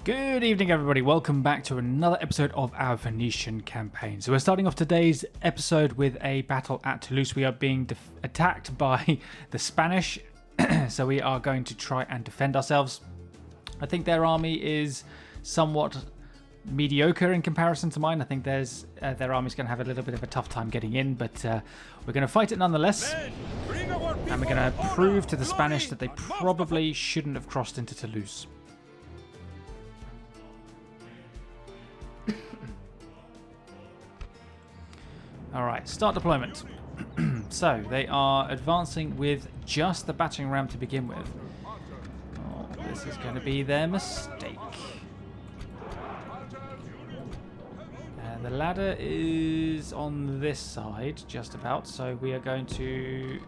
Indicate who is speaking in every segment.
Speaker 1: Good evening, everybody. Welcome back to another episode of our Venetian campaign. So we're starting off today's episode with a battle at Toulouse. We are being attacked by the Spanish, so we are going to try and defend ourselves. I think their army is somewhat mediocre in comparison to mine. I think their army's going to have a little bit of a tough time getting in, but we're going to fight it nonetheless. And we're going to prove to the Spanish that they probably shouldn't have crossed into Toulouse. Alright, start deployment. So, they are advancing with just the battering ram to begin with. Oh, this is going to be their mistake. The ladder is on this side, just about, so we are going to...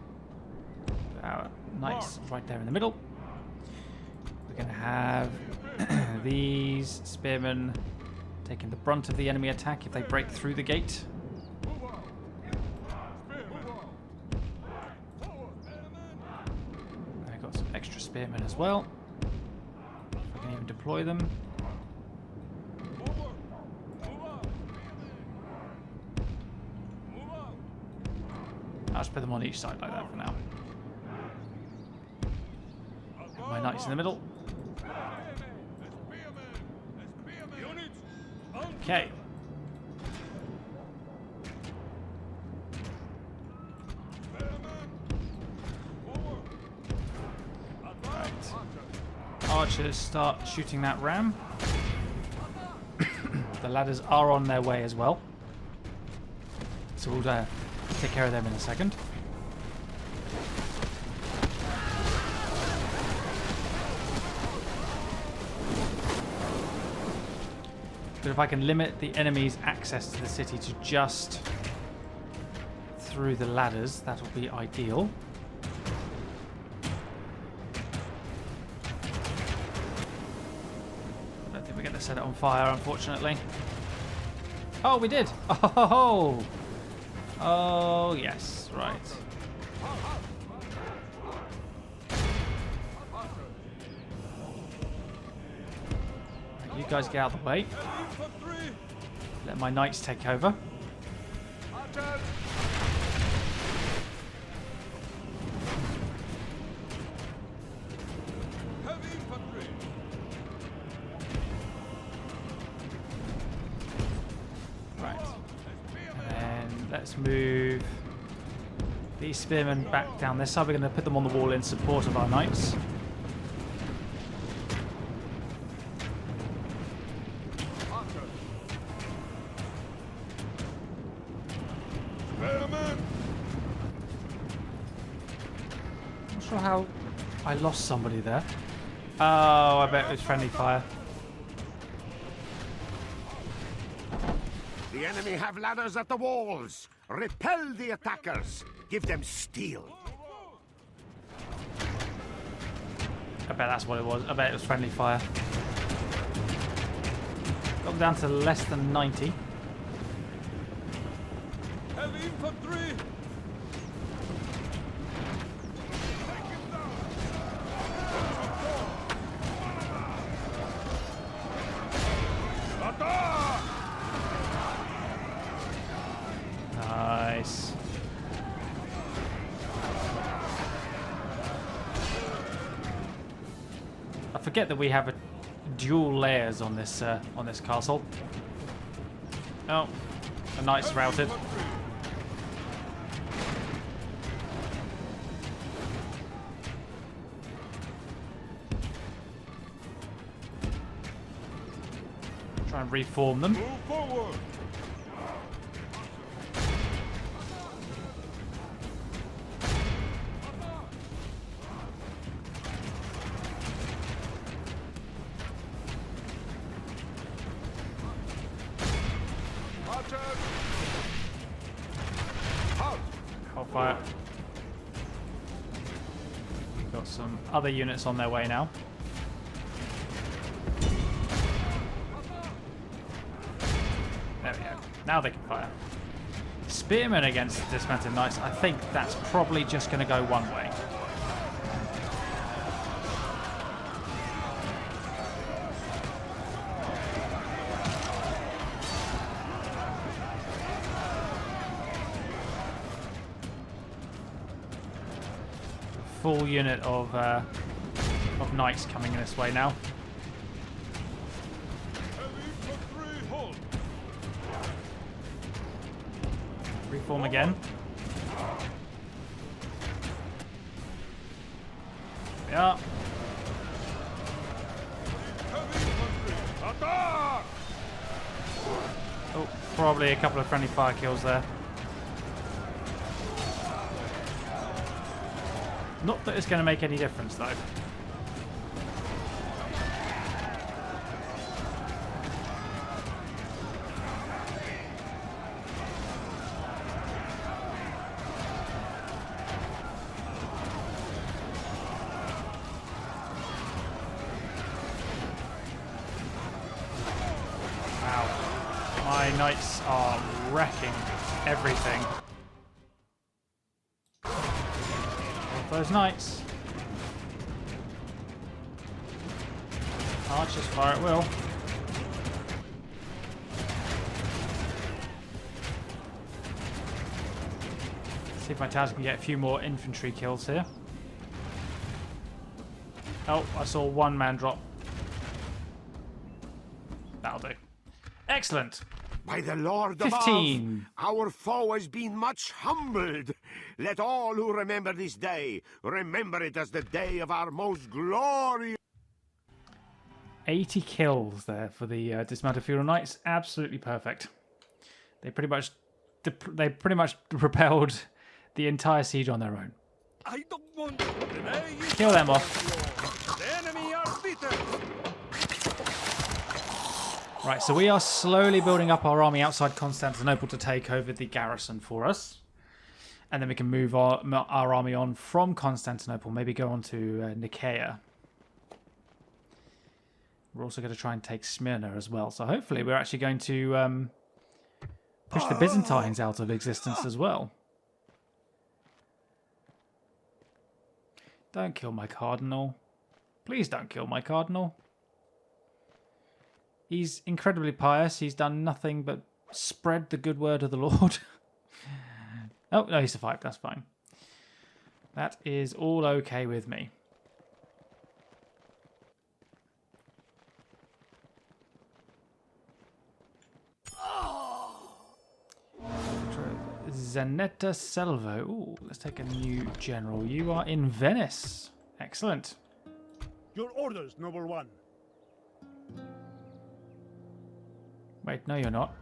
Speaker 1: our knights right there in the middle. We're going to have these spearmen taking the brunt of the enemy attack if they break through the gate. I've got some extra spearmen as well. If I can even deploy them. I'll just put them on each side like that for now. My knights in the middle. Okay. Right. Archers start shooting that ram. The ladders are on their way as well. So we'll take care of them in a second. But if I can limit the enemy's access to the city to just through the ladders, that will be ideal. I don't think we're going to set it on fire, unfortunately. Oh, we did! Oh! Oh, yes, right. You guys get out of the way. Let my knights take over. Right. And then let's move these spearmen back down this side. We're going to put them on the wall in support of our knights. Not sure how I lost somebody there. Oh, I bet it was friendly fire.
Speaker 2: The enemy have ladders at the walls. Repel the attackers. Give them steel.
Speaker 1: I bet that's what it was. I bet it was friendly fire. Got them down to less than 90.
Speaker 3: Heavy infantry!
Speaker 1: Nice. I forget that we have a dual layers on this castle. Oh, the knights routed. Try and reform them.
Speaker 3: Move forward!
Speaker 1: Hold fire. We've got some other units on their way now. There we go. Now they can fire. Spearmen against dismounted knights. I think that's probably just going to go one way. full unit of knights coming in this way now.
Speaker 3: Heavy infantry, hold.
Speaker 1: Reform again. Yeah.
Speaker 3: Heavy infantry, attack!
Speaker 1: Oh, probably a couple of friendly fire kills there. Not that it's going to make any difference, though. Wow. My knights are wrecking everything. Those knights. Archers fire at will. See if my Taz can get a few more infantry kills here. Oh, I saw one man drop. That'll do. Excellent.
Speaker 2: By the Lord
Speaker 1: 15.
Speaker 2: above, our foe has been much humbled. Let all who remember this day remember it as the day of our most glorious.
Speaker 1: 80 kills there for the dismounted feudal knights. Absolutely perfect. They pretty much repelled the entire siege on their own.
Speaker 3: I don't want to delay you.
Speaker 1: Kill them off.
Speaker 3: The enemy are beaten.
Speaker 1: Right, so we are slowly building up our army outside Constantinople to take over the garrison for us. And then we can move our army on from Constantinople, maybe go on to Nicaea. We're also going to try and take Smyrna as well. So hopefully we're actually going to push the Byzantines out of existence as well. Don't kill my cardinal. Please don't kill my cardinal. He's incredibly pious. He's done nothing but spread the good word of the Lord. Oh, no, he survived. That's fine. That is all okay with me. Zanetta Salvo. Ooh, let's take a new general. You are in Venice. Excellent.
Speaker 3: Your orders, noble one.
Speaker 1: Wait, no, you're not.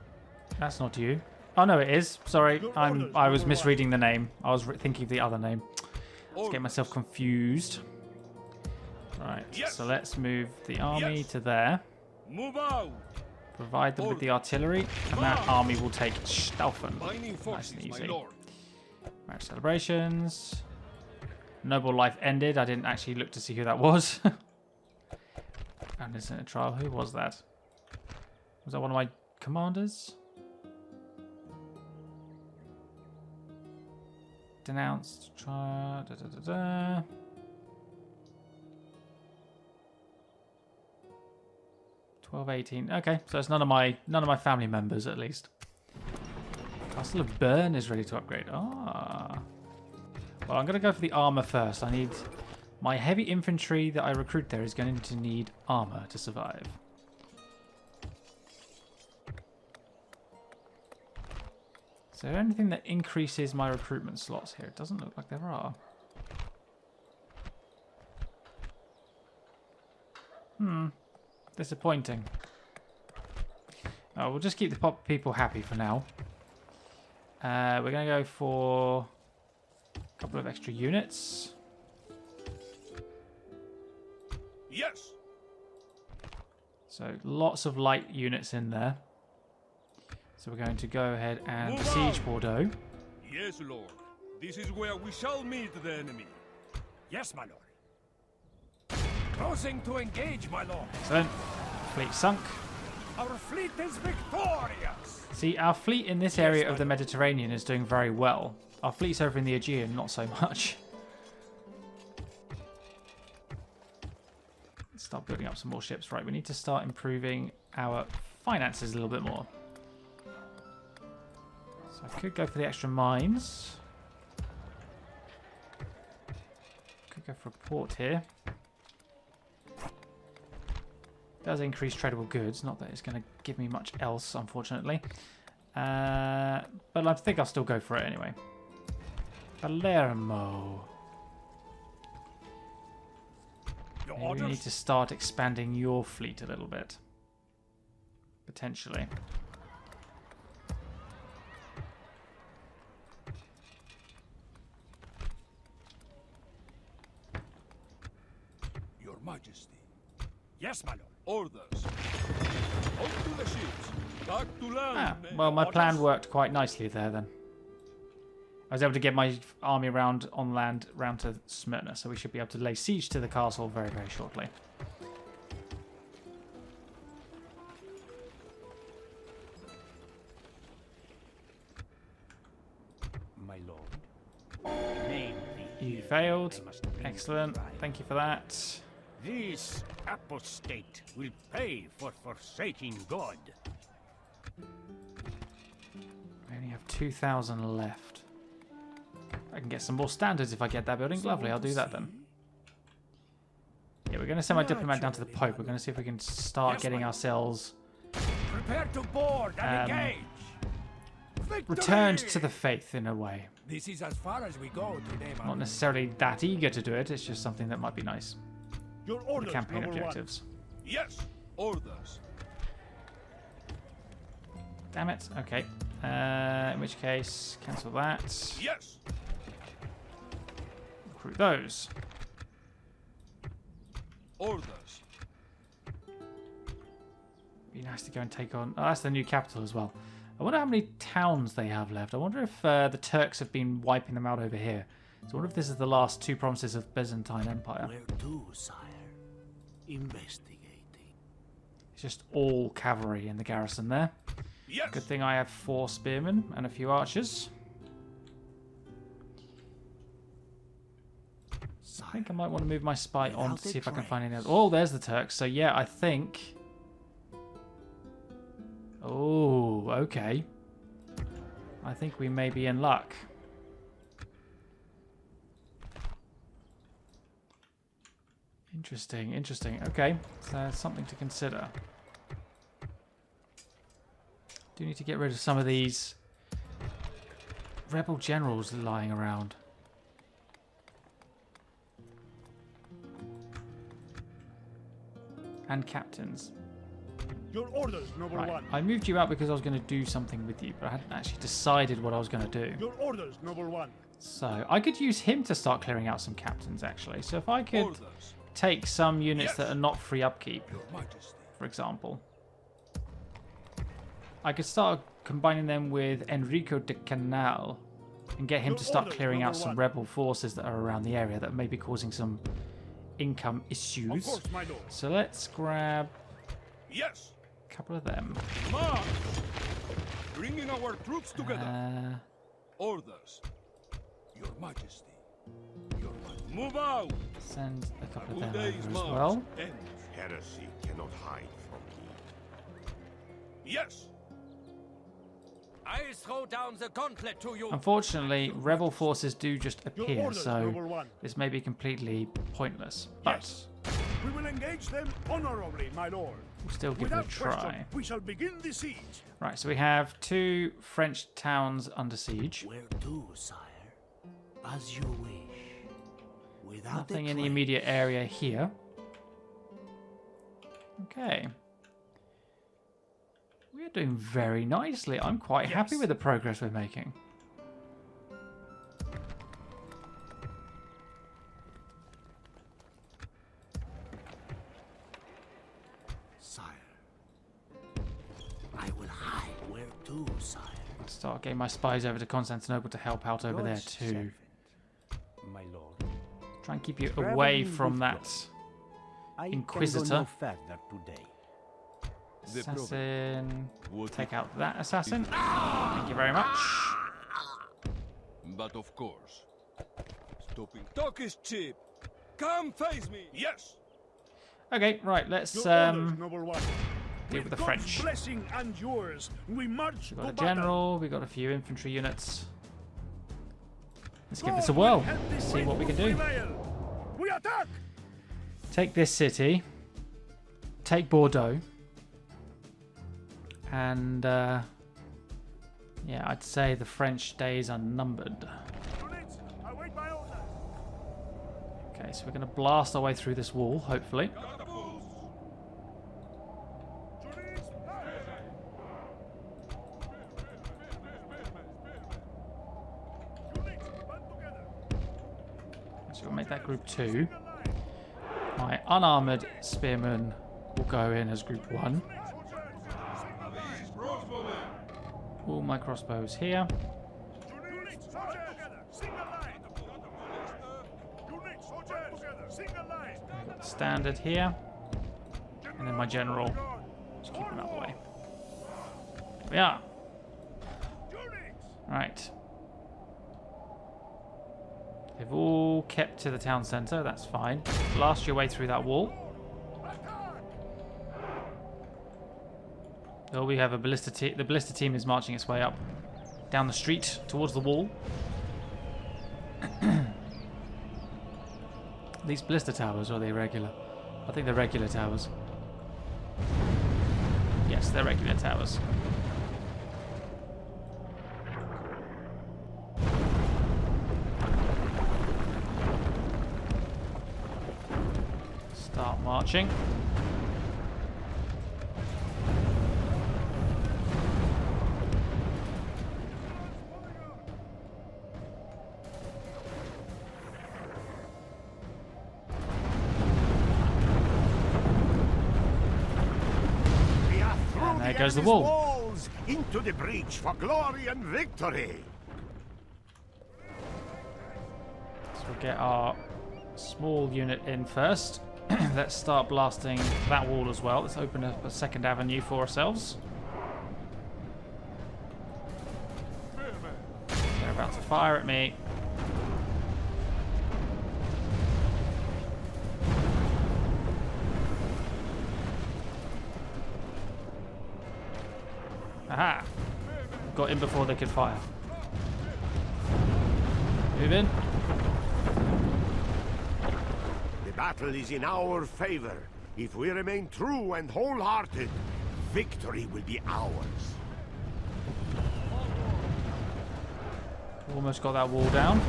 Speaker 1: That's not you. Oh no, it is. Sorry, I was misreading the name. I was thinking of the other name. Let's get myself confused. Right, so let's move the army to there.
Speaker 3: Move out.
Speaker 1: Provide them with the artillery, and that army will take Staufen.
Speaker 3: Binding
Speaker 1: Nice
Speaker 3: forces,
Speaker 1: and
Speaker 3: my
Speaker 1: easy.
Speaker 3: lord.
Speaker 1: Marriage celebrations. Noble life ended. I didn't actually look to see who that was. And isn't a trial. Who was that? Was that one of my commanders? Denounced. Trial. 12, 18. Okay, so it's none of my family members at least. Castle of Bern is ready to upgrade. Ah. Well, I'm going to go for the armor first. I need my heavy infantry that I recruit there is going to need armor to survive. Is there anything that increases my recruitment slots here? It doesn't look like there are. Disappointing. Oh, we'll just keep the people happy for now. We're going to go for a couple of extra units.
Speaker 3: Yes.
Speaker 1: So lots of light units in there. So we're going to go ahead and
Speaker 3: Move
Speaker 1: besiege
Speaker 3: out.
Speaker 1: Bordeaux.
Speaker 3: Yes, lord. This is where we shall meet the enemy.
Speaker 4: Yes, my lord. Closing to engage, my lord.
Speaker 1: Excellent. Fleet sunk.
Speaker 4: Our fleet is victorious.
Speaker 1: See, our fleet in this area of the Mediterranean is doing very well. Our fleets over in the Aegean, not so much. Let's start building up some more ships. Right, we need to start improving our finances a little bit more. So I could go for the extra mines. Could go for a port here. Does increase tradable goods. Not that it's going to give me much else, unfortunately. But I think I'll still go for it anyway. Palermo. Maybe we need to start expanding your fleet a little bit. Potentially.
Speaker 3: Your Majesty.
Speaker 4: Yes, my lord.
Speaker 3: Orders. On to the ships. Back to land.
Speaker 1: Well, my plan worked quite nicely there then. I was able to get my army round on land round to Smyrna, so we should be able to lay siege to the castle very, very shortly.
Speaker 4: My lord. Name the
Speaker 1: You
Speaker 4: hero
Speaker 1: failed.
Speaker 4: they must bring
Speaker 1: Excellent.
Speaker 4: to trial.
Speaker 1: Thank you for that.
Speaker 4: This apostate will pay for forsaking God.
Speaker 1: We only have 2,000 left. I can get some more standards if I get that building. Lovely, I'll do that then. Yeah, we're going to send my diplomat down to the Pope. We're going to see if we can start getting ourselves
Speaker 4: Prepare to board and engage.
Speaker 1: returned to the faith in a way.
Speaker 4: This is as far as we go today, my
Speaker 1: Not
Speaker 4: lord.
Speaker 1: necessarily that eager to do it, it's just something that might be nice.
Speaker 5: Your
Speaker 1: The
Speaker 5: orders,
Speaker 1: campaign
Speaker 5: number
Speaker 1: objectives.
Speaker 3: Yes. Orders.
Speaker 1: Damn it. Okay. In which case, cancel that.
Speaker 3: Yes.
Speaker 1: Recruit those.
Speaker 3: Orders.
Speaker 1: Be nice to go and take on... Oh, that's the new capital as well. I wonder how many towns they have left. I wonder if the Turks have been wiping them out over here. So I wonder if this is the last two provinces of Byzantine Empire.
Speaker 6: Where to, sire? Investigating.
Speaker 1: It's just all cavalry in the garrison there.
Speaker 3: Yes.
Speaker 1: Good thing I have 4 spearmen and a few archers. I think I might want to move my spy on to see if I can find any other... Oh, there's the Turks. So yeah, I think... Oh, okay. I think we may be in luck. Interesting, interesting. Okay, so something to consider. Do need to get rid of some of these rebel generals lying around. And captains.
Speaker 5: Your orders, number
Speaker 1: Right,
Speaker 5: one.
Speaker 1: I moved you out because I was going to do something with you, but I hadn't actually decided what I was going to do.
Speaker 5: Your orders, number one.
Speaker 1: So I could use him to start clearing out some captains, actually. So if I could
Speaker 3: Orders.
Speaker 1: take some units
Speaker 3: Yes.
Speaker 1: that are not free upkeep,
Speaker 3: Your Majesty.
Speaker 1: for example, I could start combining them with Enrico de Canal and get him
Speaker 5: Your
Speaker 1: to start
Speaker 5: orders,
Speaker 1: clearing out
Speaker 5: number
Speaker 1: some
Speaker 5: one.
Speaker 1: rebel forces that are around the area that may be causing some income
Speaker 5: Of
Speaker 1: issues.
Speaker 5: course, my lord.
Speaker 1: So let's grab
Speaker 3: Yes.
Speaker 1: a couple of them.
Speaker 3: March. Bringing our troops together. Orders. Your Majesty. Your Majesty. Move out.
Speaker 1: Send a couple of them
Speaker 3: Today's
Speaker 1: over as
Speaker 3: march
Speaker 1: well.
Speaker 3: ends.
Speaker 2: Heresy cannot hide from me.
Speaker 3: Yes.
Speaker 4: I'll throw down the gauntlet to you.
Speaker 1: Unfortunately, rebel forces do just
Speaker 5: Your
Speaker 1: appear,
Speaker 5: orders,
Speaker 1: so
Speaker 5: number one.
Speaker 1: this may be completely pointless. But
Speaker 5: Yes. We will engage them honorably, my lord.
Speaker 1: we'll still give it a
Speaker 5: Without
Speaker 1: try.
Speaker 5: question, we shall begin the siege.
Speaker 1: Right, so we have 2 French towns under siege.
Speaker 6: Where to, sire? As you wish. Without
Speaker 1: Nothing
Speaker 6: a
Speaker 1: in the
Speaker 6: claim.
Speaker 1: immediate area here. Okay. We are doing very nicely. I'm quite happy
Speaker 5: Yes.
Speaker 1: with the progress we're making.
Speaker 6: Sire. I will hide. Where to, sire?
Speaker 1: I'll start getting my spies over to Constantinople to help out over there too.
Speaker 4: My lord.
Speaker 1: Try and keep you away from that
Speaker 7: I
Speaker 1: Inquisitor.
Speaker 7: can go no further today.
Speaker 1: assassin.
Speaker 3: What
Speaker 1: Take out that assassin. Thank you very much.
Speaker 3: But of course. Stopping talk is cheap. Come face me. Yes.
Speaker 1: Okay, right, let's
Speaker 5: Your orders, number one.
Speaker 1: deal with the
Speaker 5: God's
Speaker 1: French.
Speaker 5: blessing and yours, we march
Speaker 1: We've
Speaker 5: to
Speaker 1: got a
Speaker 5: battle.
Speaker 1: general, we've got a few infantry units. Let's give
Speaker 5: God
Speaker 1: this a whirl.
Speaker 5: will help this
Speaker 1: See what we can do.
Speaker 5: prevail. attack!
Speaker 1: Take this city. Take Bordeaux. And, yeah, I'd say the French days are numbered.
Speaker 5: Units, await my orders.
Speaker 1: Okay, so we're going to blast our way through this wall, hopefully.
Speaker 5: Units, units, band together.
Speaker 1: So we'll make that group 2. My unarmored spearmen will go in as group 1. All my crossbows here.
Speaker 5: Units, soldiers together, single line. Units, soldiers together, single line.
Speaker 1: I've got the standard here. And then my general. Just keep him out of the way. There we are. Right. They've all kept to the town centre, that's fine. Blast your way through that wall. Oh, we have a ballista team. The ballista team is marching its way up down the street towards the wall. These ballista towers, or are they regular? I think they're regular towers. Yes, they're regular towers. Start marching. There goes the wall.
Speaker 2: Walls into the breach for glory and victory.
Speaker 1: So we'll get our small unit in first. Let's start blasting that wall as well. Let's open up a second avenue for ourselves. They're about to fire at me. Aha! Got in before they could fire. Move in.
Speaker 2: The battle is in our favor. If we remain true and wholehearted, victory will be ours.
Speaker 1: Almost got that wall down.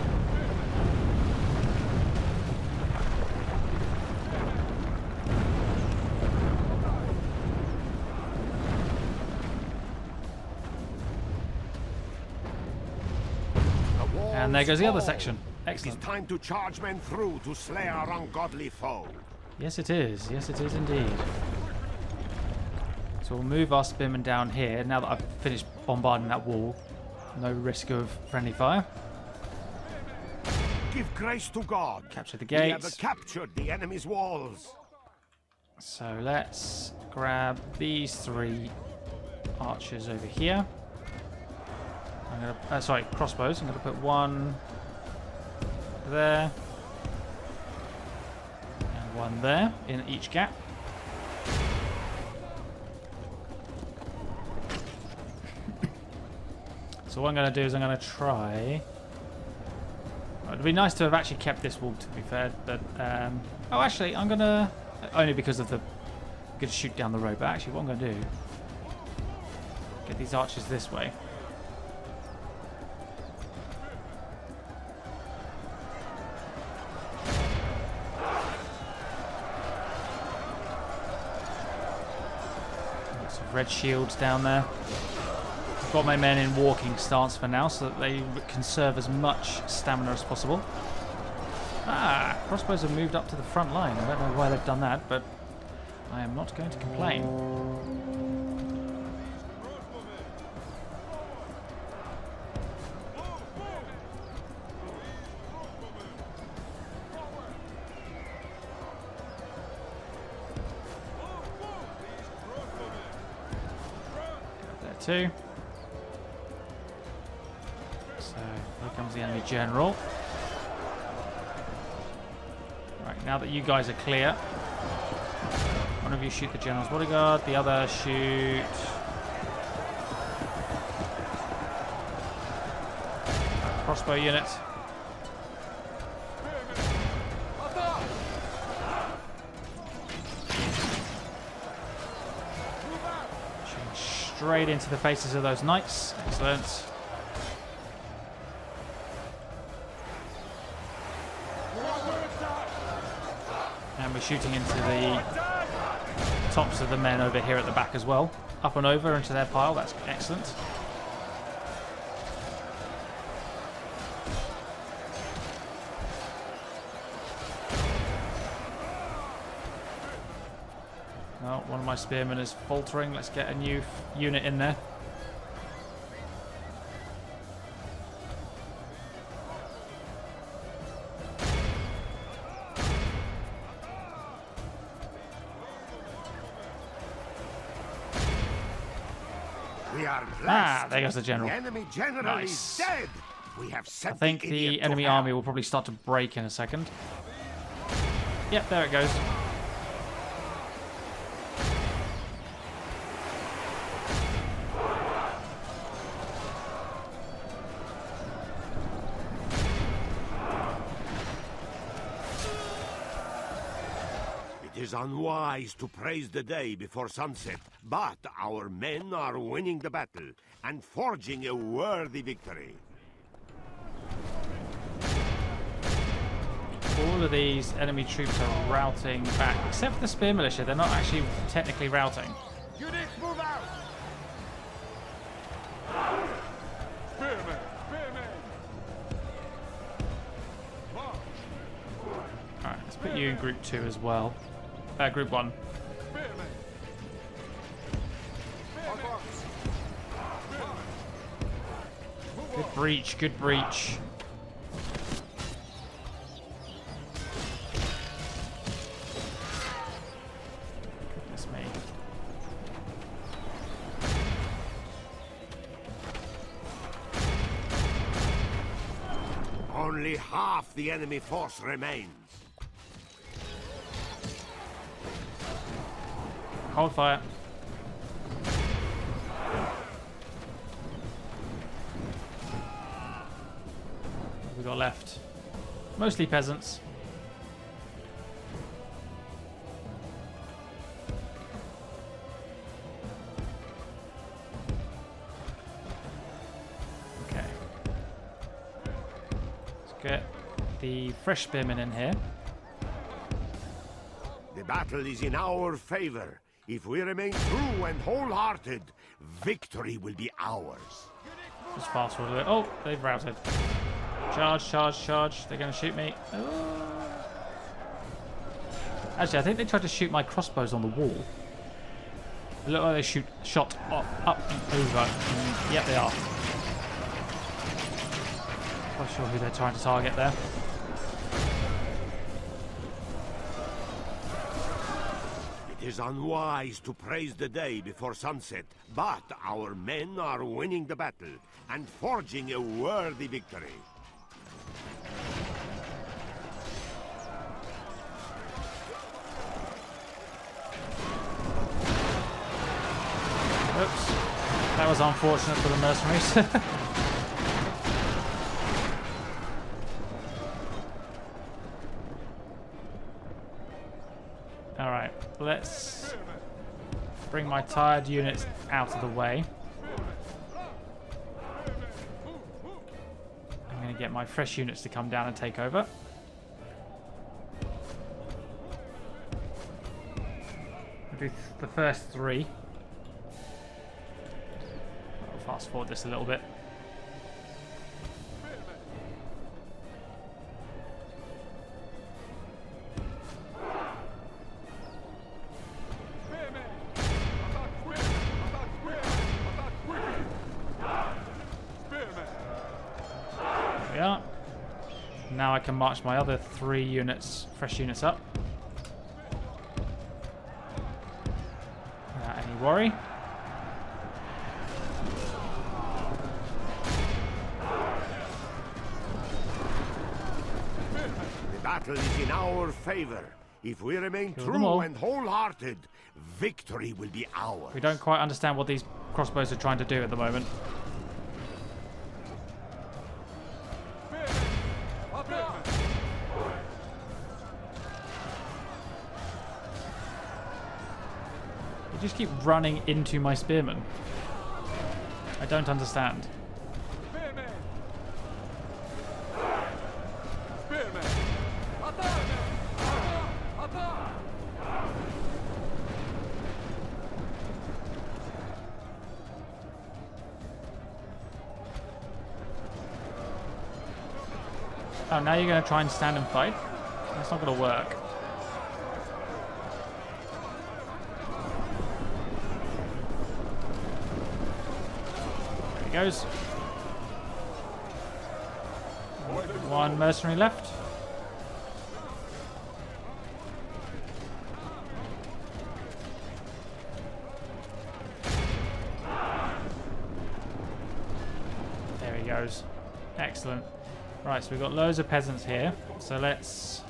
Speaker 1: And there goes the other section.
Speaker 2: It
Speaker 1: Excellent.
Speaker 2: is time to charge men through to slay our ungodly foe.
Speaker 1: Yes, it is. Yes, it is indeed. So we'll move our spearmen down here. Now that I've finished bombarding that wall, no risk of friendly fire.
Speaker 2: Give grace to God.
Speaker 1: Capture the
Speaker 2: We have
Speaker 1: gates.
Speaker 2: captured the enemy's walls.
Speaker 1: So let's grab these 3 archers over here. I'm gonna, sorry, crossbows. I'm gonna put one there and one there in each gap. So what I'm gonna do is I'm gonna try. It'd be nice to have actually kept this wall, to be fair, but oh, actually, I'm gonna only because of the I'm gonna shoot down the road. But actually, what I'm gonna do, get these archers this way. Red shields down there. I've got my men in walking stance for now so that they conserve as much stamina as possible. Ah, crossbows have moved up to the front line. I don't know why they've done that, but I am not going to complain. Too. So here comes the enemy general. Right, now that you guys are clear, one of you shoot the general's bodyguard, the other shoot crossbow unit. straight into the faces of those knights. Excellent. And we're shooting into the tops of the men over here at the back as well. Up and over into their pile. That's excellent. Oh, one of my spearmen is faltering. Let's get a new unit in there.
Speaker 2: We are blessed.
Speaker 1: There goes the general.
Speaker 2: The enemy general
Speaker 1: Nice.
Speaker 2: is dead. We have sent
Speaker 1: I think
Speaker 2: the
Speaker 1: the
Speaker 2: idiot to
Speaker 1: enemy
Speaker 2: hell.
Speaker 1: army will probably start to break in a second. Yep, there it goes.
Speaker 2: It is unwise to praise the day before sunset, but our men are winning the battle and forging a worthy victory.
Speaker 1: All of these enemy troops are routing back, except for the spear militia. They're not actually technically routing.
Speaker 3: Units, move out! Spearmen! Spearmen! March!
Speaker 1: Alright, let's put you in group 2 as well. Group 1.
Speaker 3: Spearmen!
Speaker 1: Good breach, good breach. Goodness me.
Speaker 2: Only half the enemy force remains.
Speaker 1: Hold fire. What have we got left? Mostly peasants. Okay. Let's get the fresh spearmen in here.
Speaker 2: The battle is in our favor. If we remain true and wholehearted, victory will be ours.
Speaker 1: Just fast forward a bit. Oh, they've routed. Charge, charge, charge. They're going to shoot me. Oh. Actually, I think they tried to shoot my crossbows on the wall. It looked like they shot up and over. Yep, they are. Not sure who they're trying to target there.
Speaker 2: It is unwise to praise the day before sunset, but our men are winning the battle and forging a worthy victory.
Speaker 1: Oops. That was unfortunate for the mercenaries. Alright, let's bring my tired units out of the way. I'm going to get my fresh units to come down and take over. I'll do the first 3. I'll fast forward this a little bit. Now I can march my other 3 units, fresh units up. Without any worry.
Speaker 2: The battle is in our favor. If we remain
Speaker 1: Kill them all.
Speaker 2: true and wholehearted, victory will be ours.
Speaker 1: We don't quite understand what these crossbows are trying to do at the moment. They just keep running into my spearmen. I don't understand.
Speaker 3: Spearman! Spearman! Attack! Attack!
Speaker 1: Oh, now you're going to try and stand and fight? That's not going to work. There he goes. One mercenary left. There he goes. Excellent. Right, so we've got loads of peasants here. So let's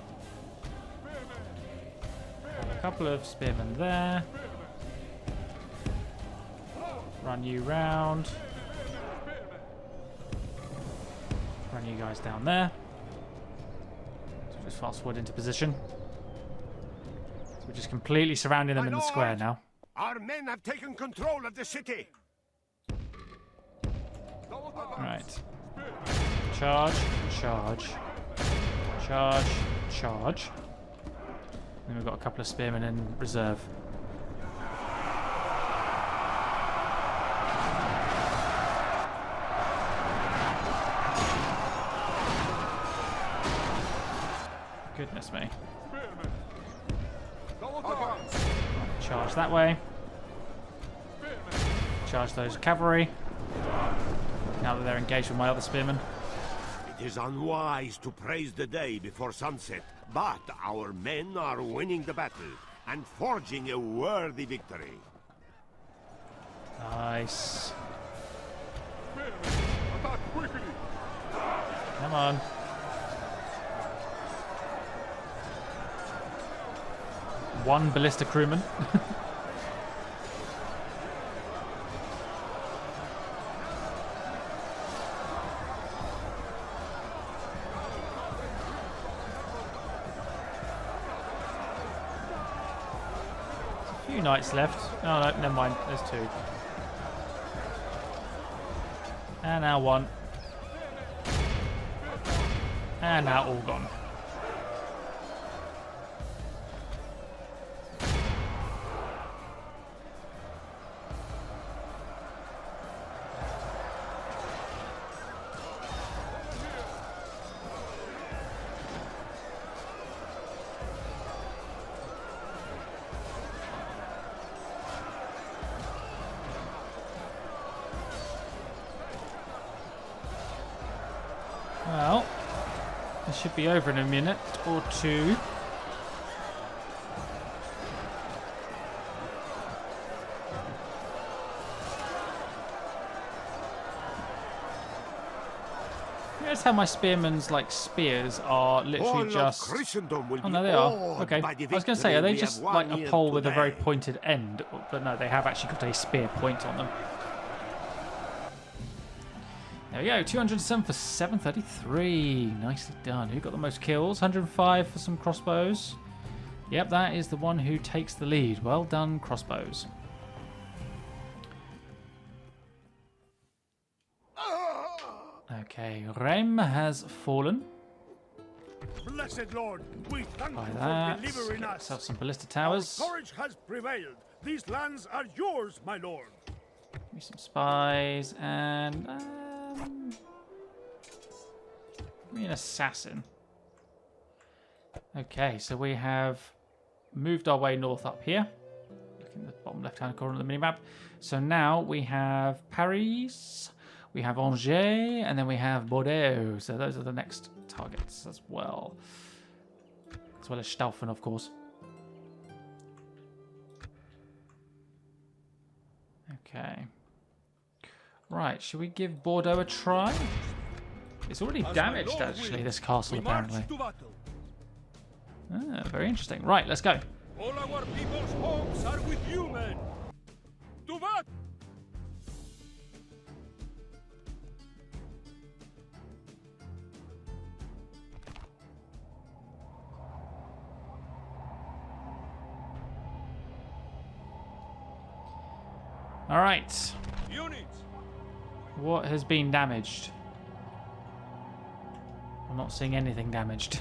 Speaker 1: have a couple of spearmen there. Run you round. Run you guys down there. So just fast forward into position. So we're just completely surrounding them in the square now.
Speaker 2: Our men have taken control of the city.
Speaker 1: Right. Charge, charge, charge, charge. Then we've got a couple of spearmen in reserve. Goodness me. Charge that way. Charge those cavalry. Now that they're engaged with my other spearmen.
Speaker 2: It is unwise to praise the day before sunset, but our men are winning the battle and forging a worthy victory.
Speaker 1: Nice. Come on. One ballista crewman. Few knights left. Oh no, never mind. There's two. And now one. And now all gone. Well, this should be over in a minute or two. Notice how my spearmen's like spears are literally
Speaker 2: All
Speaker 1: just.
Speaker 2: of Christendom will
Speaker 1: Oh no,
Speaker 2: be
Speaker 1: they are.
Speaker 2: awed
Speaker 1: Okay,
Speaker 2: by the
Speaker 1: I was going to say, are they
Speaker 2: victory we
Speaker 1: just
Speaker 2: have won
Speaker 1: like a
Speaker 2: here
Speaker 1: pole with a very
Speaker 2: today.
Speaker 1: pointed end? But no, they have actually got a spear point on them. There we go, 207 for 733. Nicely done. Who got the most kills? 105 for some crossbows. Yep, that is the one who takes the lead. Well done, crossbows. Okay, Rem has fallen.
Speaker 5: Blessed Lord, we thank
Speaker 1: By
Speaker 5: you
Speaker 1: that,
Speaker 5: for delivering
Speaker 1: get
Speaker 5: us.
Speaker 1: yourself some ballista
Speaker 5: Our
Speaker 1: towers.
Speaker 5: courage has prevailed. These lands are yours, my lord.
Speaker 1: Give me some spies and give me an assassin. Okay, so we have moved our way north up here. Look in the bottom left-hand corner of the minimap. So now we have Paris, we have Angers, and then we have Bordeaux. So those are the next targets as well. As well as Staufen, of course. Okay. Right, should we give Bordeaux a try? It's already damaged, actually, this castle, apparently. Ah, very interesting. Right, let's go.
Speaker 3: All our people's homes are with you, men. To what?
Speaker 1: All right.
Speaker 3: Units,
Speaker 1: What has been damaged? I'm not seeing anything damaged.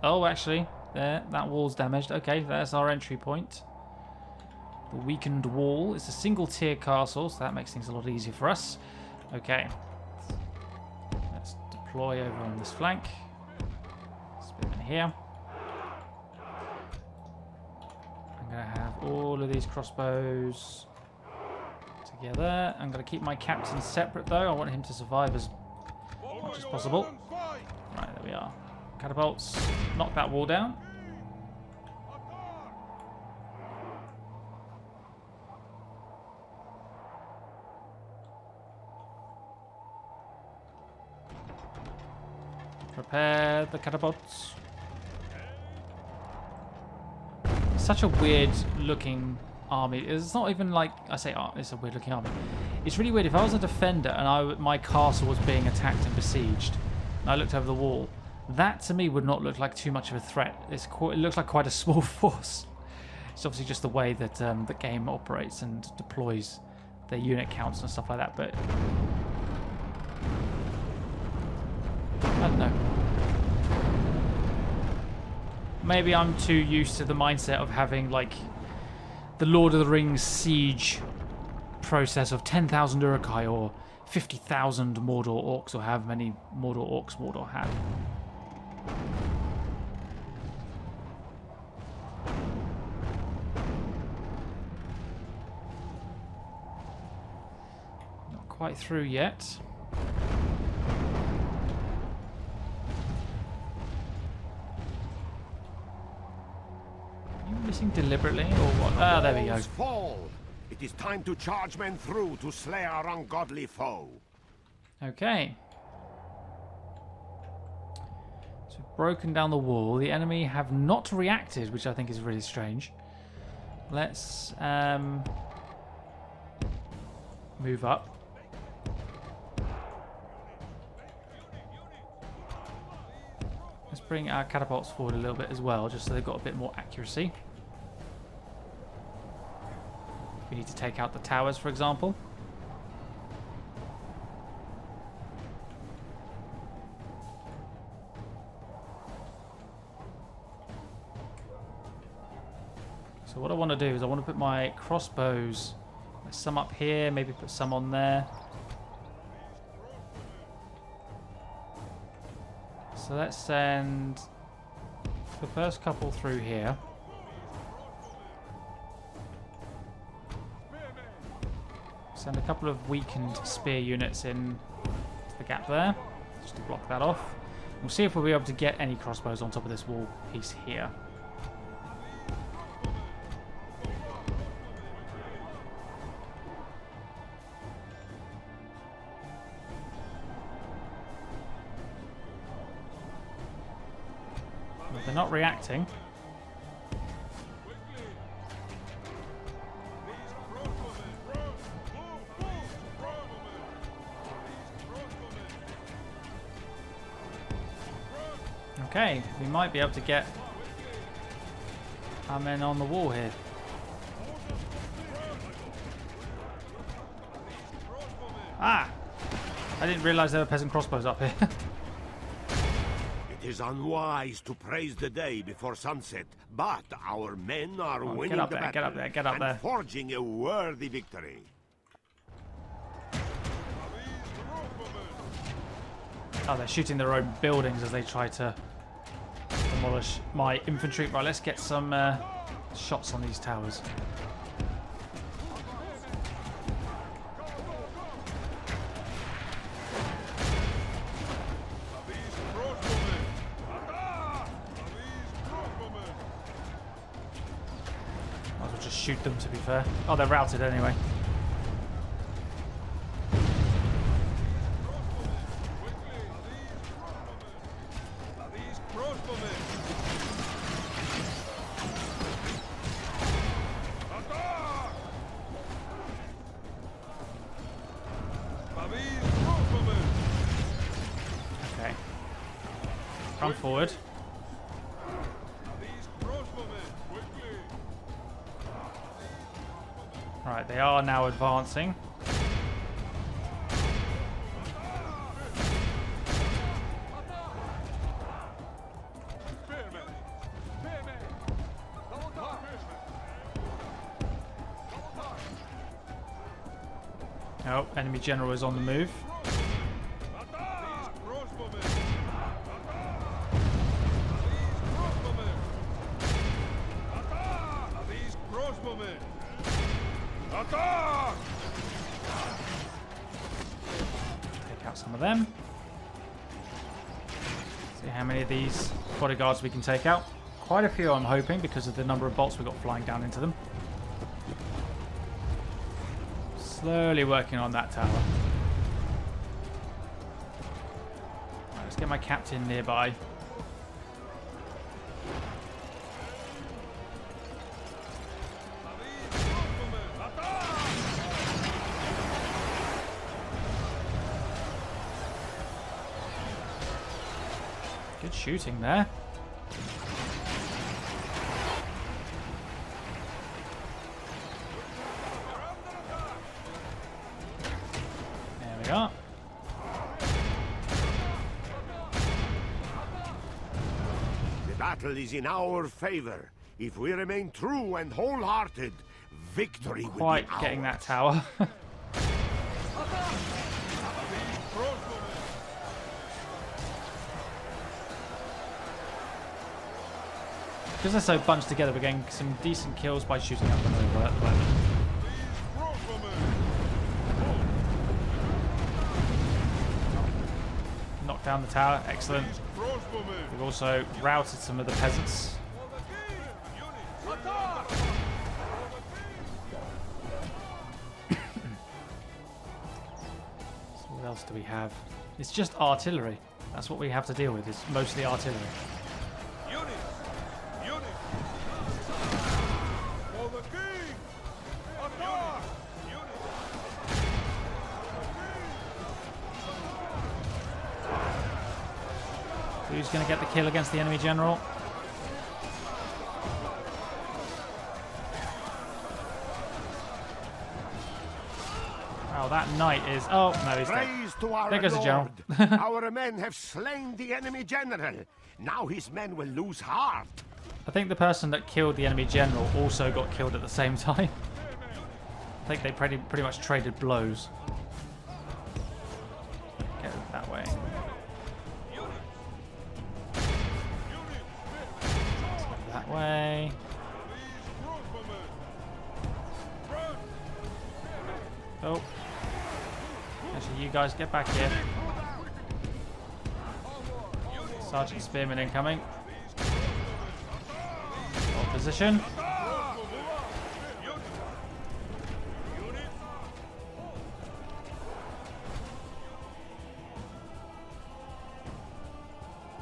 Speaker 1: Oh, actually, there, that wall's damaged. Okay, there's our entry point. The weakened wall. It's a single tier castle, so that makes things a lot easier for us. Okay. Let's deploy over on this flank. Spin in here. I'm going to have all of these crossbows together. I'm going to keep my captain separate, though. I want him to survive as much as possible. Right, there we are. Catapults. Knock that wall down. Prepare the catapults. Such a weird looking army. It's not even like, I say it's a weird looking army. It's really weird. If I was a defender and my castle was being attacked and besieged, and I looked over the wall, that to me would not look like too much of a threat. It looks like quite a small force. It's obviously just the way that the game operates and deploys their unit counts and stuff like that, but I don't know. Maybe I'm too used to the mindset of having like the Lord of the Rings siege process of 10,000 Uruk-hai or 50,000 Mordor orcs, or however many Mordor orcs Mordor had. Not quite through yet. Missing deliberately, or what? Ah, there we go.
Speaker 2: Fall. It is time to charge men through to slay our ungodly foe.
Speaker 1: Okay. So we've broken down the wall. The enemy have not reacted, which I think is really strange. Let's move up. Let's bring our catapults forward a little bit as well, just so they've got a bit more accuracy. We need to take out the towers, for example. So what I want to do is I want to put my crossbows, some up here, maybe put some on there. So let's send the first couple through here. Send a couple of weakened spear units in to the gap there, just to block that off. We'll see if we'll be able to get any crossbows on top of this wall piece here. Well, they're not reacting. Okay, we might be able to get our men on the wall here. Ah! I didn't realise there were peasant crossbows up here.
Speaker 2: It is unwise to praise the day before sunset, but our men are winning the battle
Speaker 1: get up there, get up there.
Speaker 2: and forging a worthy victory.
Speaker 1: Oh, they're shooting their own buildings as they try to demolish my infantry. Right, let's get some shots on these towers. Might as well just shoot them, to be fair. Oh, they're routed anyway. Okay. Come forward. Right, they are now advancing. Oh, enemy general is on the move. Take out some of them. See how many of these bodyguards we can take out. Quite a few, I'm hoping, because of the number of bolts we got flying down into them. Slowly working on that tower. Right, let's get my captain nearby. Good shooting there. There we are.
Speaker 2: The battle is in our favor. If we remain true and wholehearted, victory will be
Speaker 1: Quite
Speaker 2: ours.
Speaker 1: getting that tower. Because they're so bunched together, we're getting some decent kills by shooting at them over at the moment. Knocked down the tower, excellent. We've also routed some of the peasants. So what else do we have? It's just artillery. That's what we have to deal with, it's mostly artillery. Who's going to get the kill against the enemy general? Wow, that knight is... Oh, no, he's dead.
Speaker 2: Praise to our
Speaker 1: There goes the general.
Speaker 2: Lord. Our men have slain the enemy general. Now his men will lose heart.
Speaker 1: I think the person that killed the enemy general also got killed at the same time. I think they pretty much traded blows. Go that way. That way. Oh. Actually, you guys get back here. Sergeant Spearman incoming. Hold position.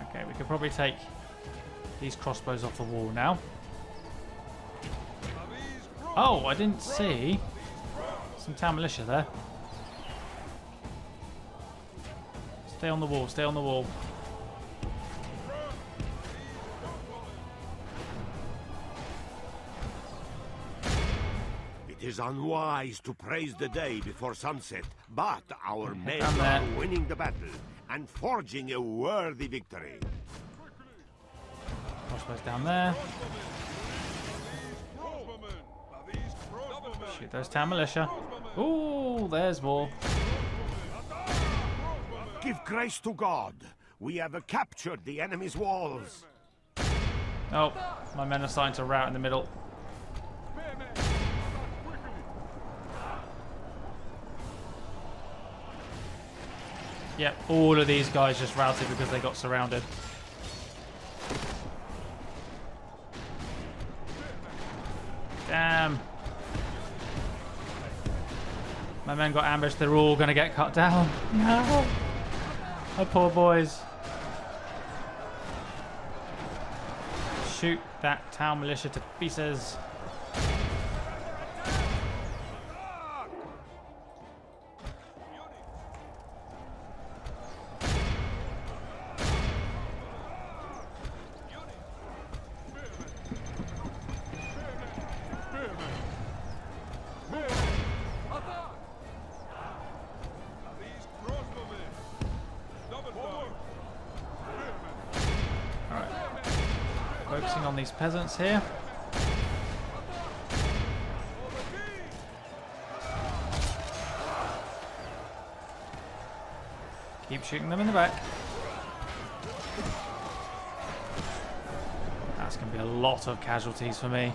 Speaker 1: Okay, we could probably take these crossbows off the wall now. Oh, I didn't see some town militia there. Stay on the wall, stay on the wall.
Speaker 2: It is unwise to praise the day before sunset, but our men
Speaker 1: down there.
Speaker 2: are winning the battle and forging a worthy victory.
Speaker 1: Crossbows down there. Shoot those town militia. Ooh, there's more.
Speaker 2: Give grace to God. We have captured the enemy's walls.
Speaker 1: Oh, my men are starting to rout in the middle. Yep, all of these guys just routed because they got surrounded. Damn. My men got ambushed. They're all going to get cut down. No. My poor boys. Shoot that town militia to pieces. Focusing on these peasants here. Keep shooting them in the back. That's going to be a lot of casualties for me.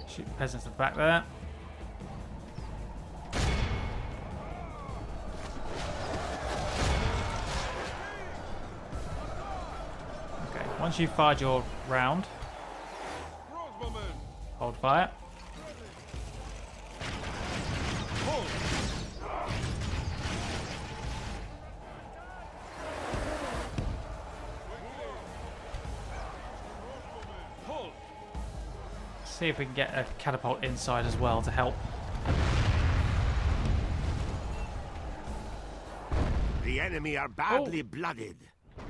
Speaker 1: Shoot the peasants at the back there. Once you've fired your round, hold fire. See if we can get a catapult inside as well to help.
Speaker 2: The enemy are badly blooded.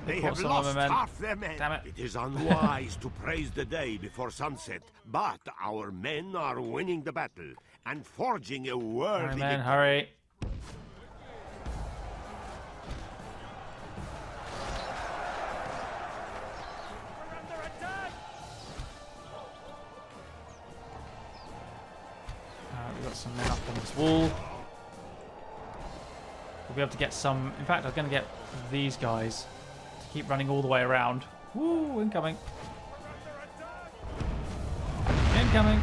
Speaker 2: They have
Speaker 1: some of
Speaker 2: lost
Speaker 1: them,
Speaker 2: half their men.
Speaker 1: Damn it.
Speaker 2: It is unwise to praise the day before sunset, but our men are winning the battle and forging a worthy
Speaker 1: Hurry, men,
Speaker 2: victory.
Speaker 1: hurry. We've got some men up on this wall. We'll be able to get some... In fact, I'm going to get these guys to keep running all the way around. Woo, incoming. Incoming.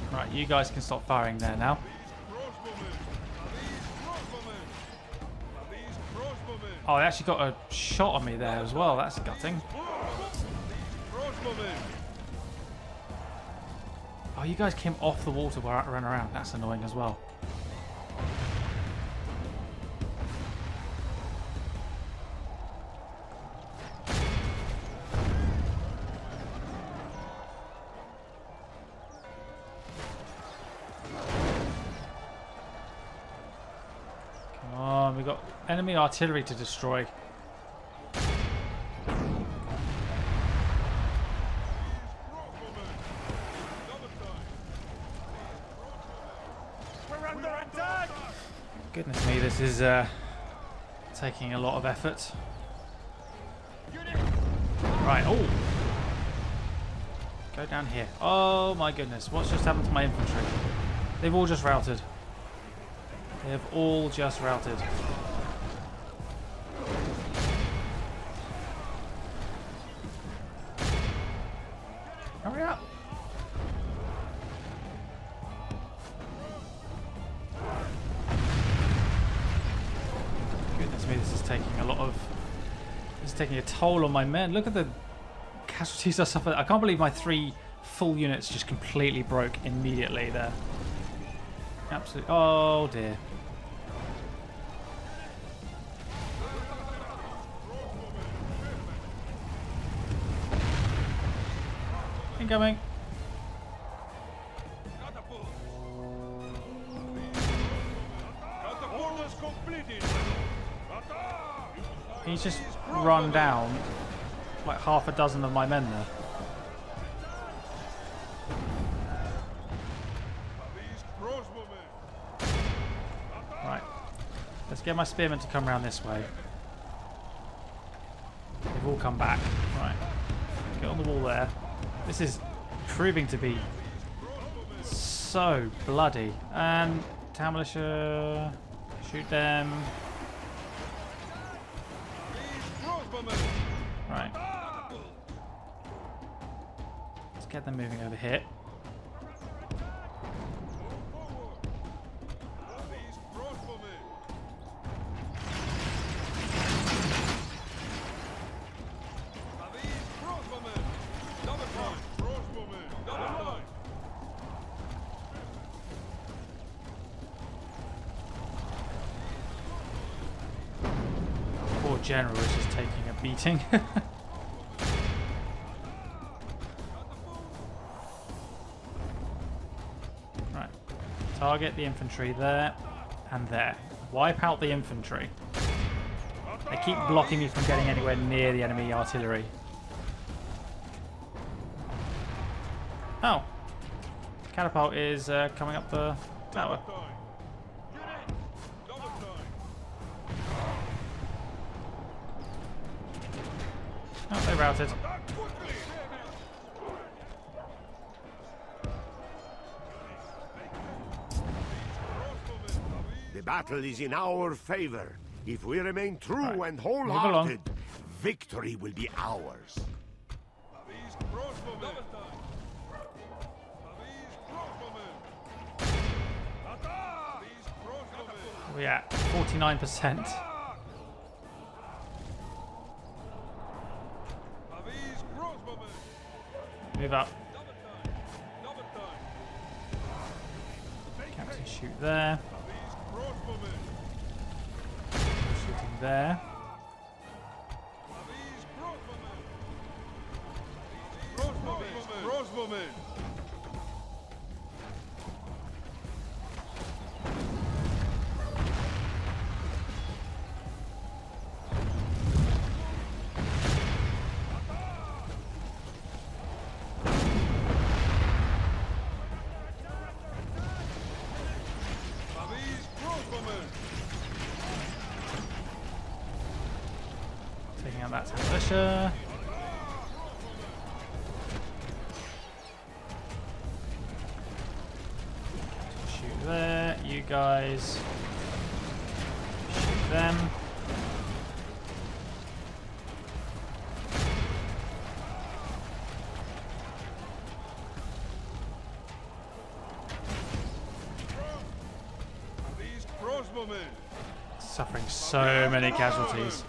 Speaker 1: Right, you guys can stop firing there now. Oh, they actually got a shot on me there as well. That's gutting. Oh, you guys came off the wall to run around. That's annoying as well. Come on, we got enemy artillery to destroy. Goodness me, this is taking a lot of effort. Right, oh! Go down here. Oh my goodness, what's just happened to my infantry? They've all just routed. They have all just routed. Hurry up! Goodness me, this is taking a lot of... This is taking a toll on my men. Look at the casualties I suffered. I can't believe my 3 full units just completely broke immediately there. Absolutely. Oh dear. Incoming. He's just run down like half a dozen of my men there. Right. Let's get my spearmen to come around this way. They've all come back. Right. Get on the wall there. This is proving to be so bloody. And town militia, shoot them. Right. Let's get them moving over here. general is just taking a beating. Right. Target the infantry there and there. Wipe out the infantry. They keep blocking me from getting anywhere near the enemy artillery. Oh. Catapult is coming up the tower. Oh, they routed.
Speaker 2: The battle is in our favor. If we remain true and
Speaker 1: along.
Speaker 2: wholehearted, victory will be ours.
Speaker 1: We're at 49%. Move up. Captain shoot there. Shooting there. Taking out that militia. Shoot there. You guys shoot them. Suffering so many casualties.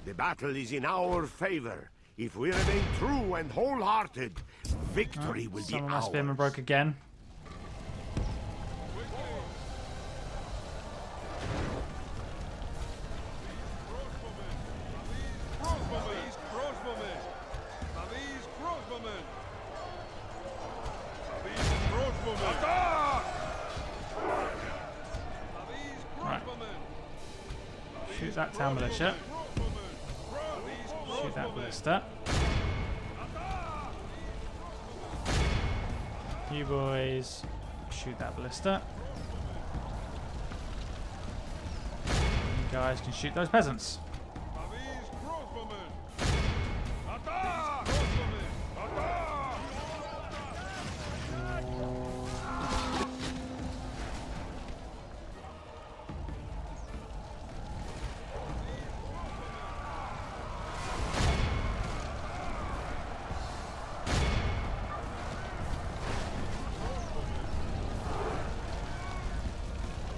Speaker 2: The battle is in our favor. If we remain true and wholehearted, victory will be
Speaker 1: Some of my
Speaker 2: ours.
Speaker 1: spearmen broke again. Right. Shoot that town militia. Shoot that ballista. You boys shoot that ballista. You guys can shoot those peasants.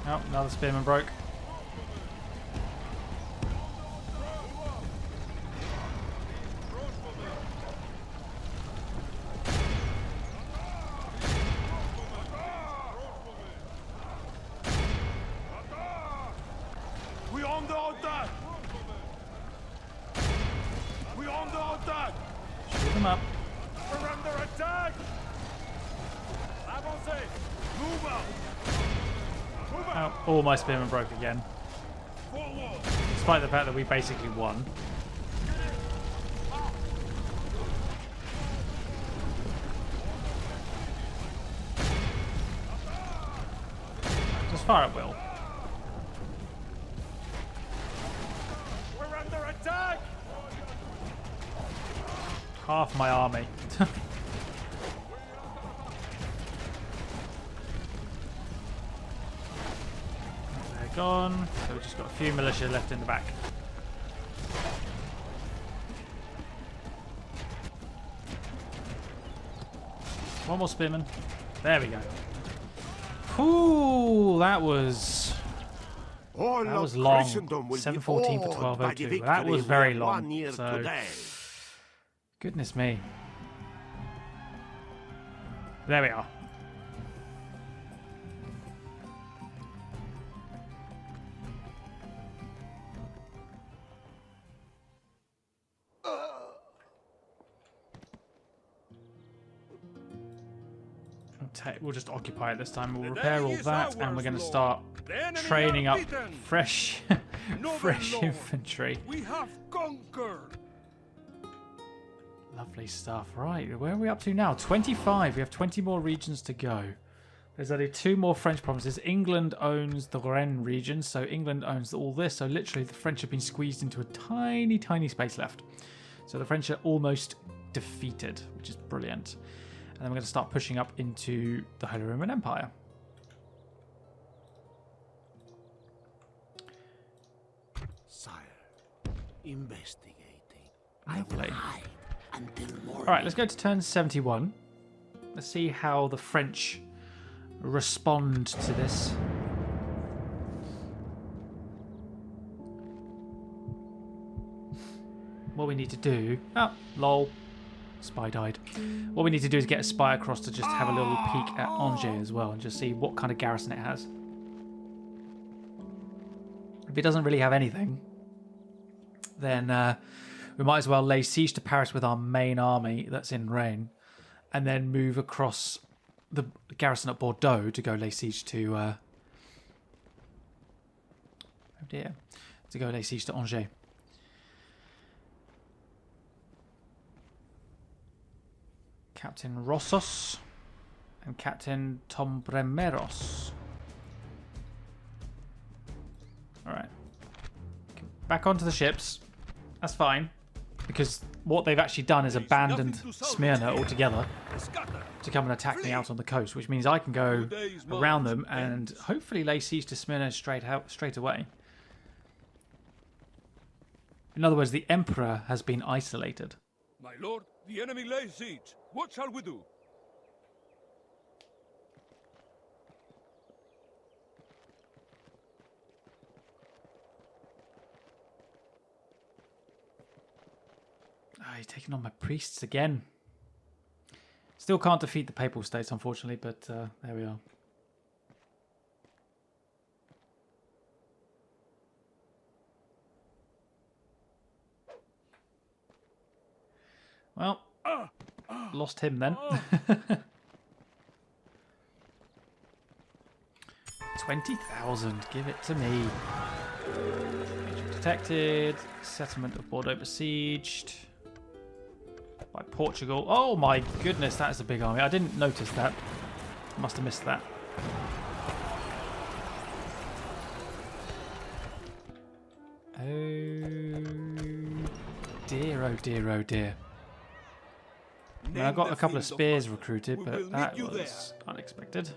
Speaker 1: Oh, another spearman broke.
Speaker 5: We under attack! We under attack!
Speaker 1: Shoot them up.
Speaker 5: We're under attack! Avancez! Move out! Move out!
Speaker 1: Oh, all my spearmen broke again.
Speaker 5: Forward!
Speaker 1: Despite the fact that we basically won. Just fire at will.
Speaker 5: We're under attack!
Speaker 1: Half my army. They're gone. So we've just got a few militia left in the back. One more spearman. There we go. Ooh, that was
Speaker 2: All
Speaker 1: That was
Speaker 2: of
Speaker 1: long.
Speaker 2: Christendom will be
Speaker 1: 7:14 for
Speaker 2: awed by
Speaker 1: 12:02.
Speaker 2: the
Speaker 1: That was
Speaker 2: victory
Speaker 1: very
Speaker 2: we
Speaker 1: long,
Speaker 2: won here
Speaker 1: so-
Speaker 2: today.
Speaker 1: goodness me. There we are. We'll just occupy it this time. We'll repair all that, and we're going to start training up fresh, fresh infantry.
Speaker 3: We have conquered.
Speaker 1: Lovely stuff. Right, where are we up to now? 25. We have 20 more regions to go. There's only 2 more French provinces. England owns the Rennes region, so England owns all this. So literally, the French have been squeezed into a tiny, tiny space left. So the French are almost defeated, which is brilliant. And then we're going to start pushing up into the Holy Roman Empire.
Speaker 6: Sire, investigating.
Speaker 1: Lovely.
Speaker 6: Hide until morning.
Speaker 1: Alright, let's go to turn 71. Let's see how the French respond to this. What we need to do... Oh, lol. Spy died. What we need to do is get a spy across to just have a little peek at Angers as well and just see what kind of garrison it has. If it doesn't really have anything, then we might as well lay siege to Paris with our main army that's in Rennes and then move across the garrison at Bordeaux to go lay siege to... oh dear. To go lay siege to Angers. Captain Rossos and Captain Tombremeros. Alright. Back onto the ships. That's fine. Because what they've actually done is abandoned Smyrna altogether to come and attack me out on the coast, which means I can go around them and hopefully lay siege to Smyrna straight away. In other words, the Emperor has been isolated.
Speaker 3: My lord, the enemy lays siege. What shall we do?
Speaker 1: He's taking on my priests again. Still can't defeat the Papal States, unfortunately, but there we are. Well, lost him then. 20,000, give it to me. Detected. Settlement of Bordeaux besieged by Portugal. Oh my goodness, that is a big army. I didn't notice that. Must have missed that. Oh dear, oh dear, oh dear. I mean, I got a couple of spears recruited, but that was unexpected.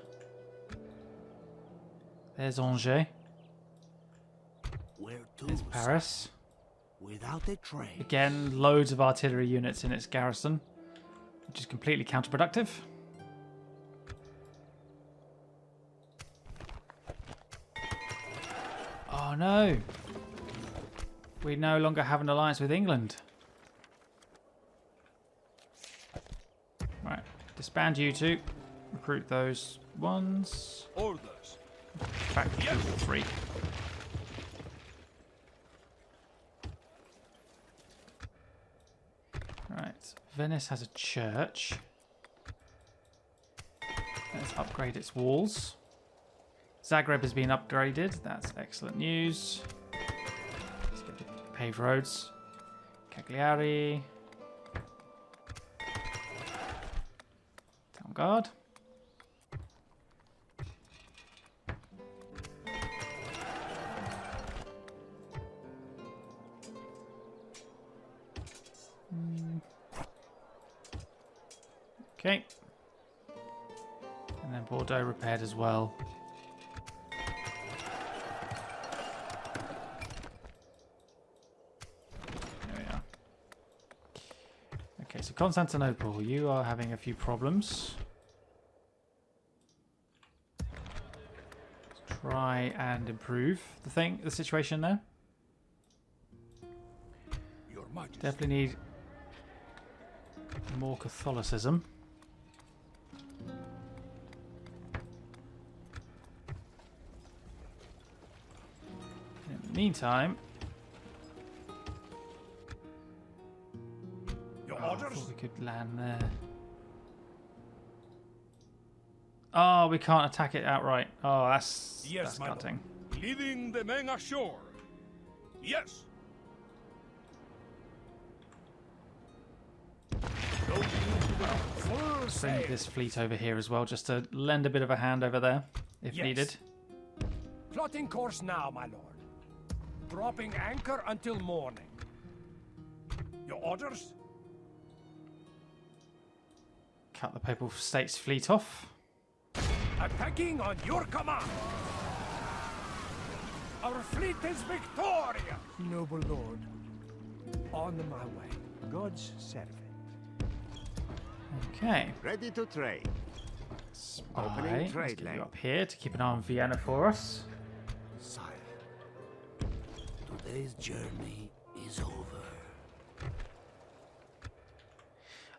Speaker 1: There's Angers. There's Paris.
Speaker 6: Without a train.
Speaker 1: Again, loads of artillery units in its garrison, which is completely counterproductive. Oh no! We no longer have an alliance with England. Right, disband you two. Recruit those ones.
Speaker 3: Orders.
Speaker 1: Back to 3. Right, Venice has a church. Let's upgrade its walls. Zagreb has been upgraded. That's excellent news. Let's get the paved roads. Cagliari. Town Guard. Okay. And then Bordeaux repaired as well. There we are. Okay, so Constantinople, you are having a few problems. Let's try and improve the situation there.
Speaker 3: Your Majesty.
Speaker 1: Definitely need more Catholicism. Meantime,
Speaker 5: Your
Speaker 1: I
Speaker 5: orders?
Speaker 1: thought we could land there. Oh, we can't attack it outright. Oh, that's
Speaker 3: Yes, my
Speaker 1: gutting.
Speaker 3: lord. Leading the men ashore. Yes.
Speaker 5: Full
Speaker 1: Bring
Speaker 5: sail.
Speaker 1: this fleet over here as well, just to lend a bit of a hand over there, if
Speaker 5: Yes.
Speaker 1: needed.
Speaker 5: Plotting course now, my lord. Dropping anchor until morning. Your orders?
Speaker 1: Cut the Papal States fleet off.
Speaker 5: Attacking on your command. Our fleet is victorious. Noble lord, on my way.
Speaker 7: God's servant.
Speaker 1: Okay.
Speaker 2: Ready to trade.
Speaker 1: Spy.
Speaker 2: Opening
Speaker 1: Let's
Speaker 2: trade
Speaker 1: get
Speaker 2: lane.
Speaker 1: you up here to keep an eye on Vienna for us.
Speaker 6: Sire, today's journey is over.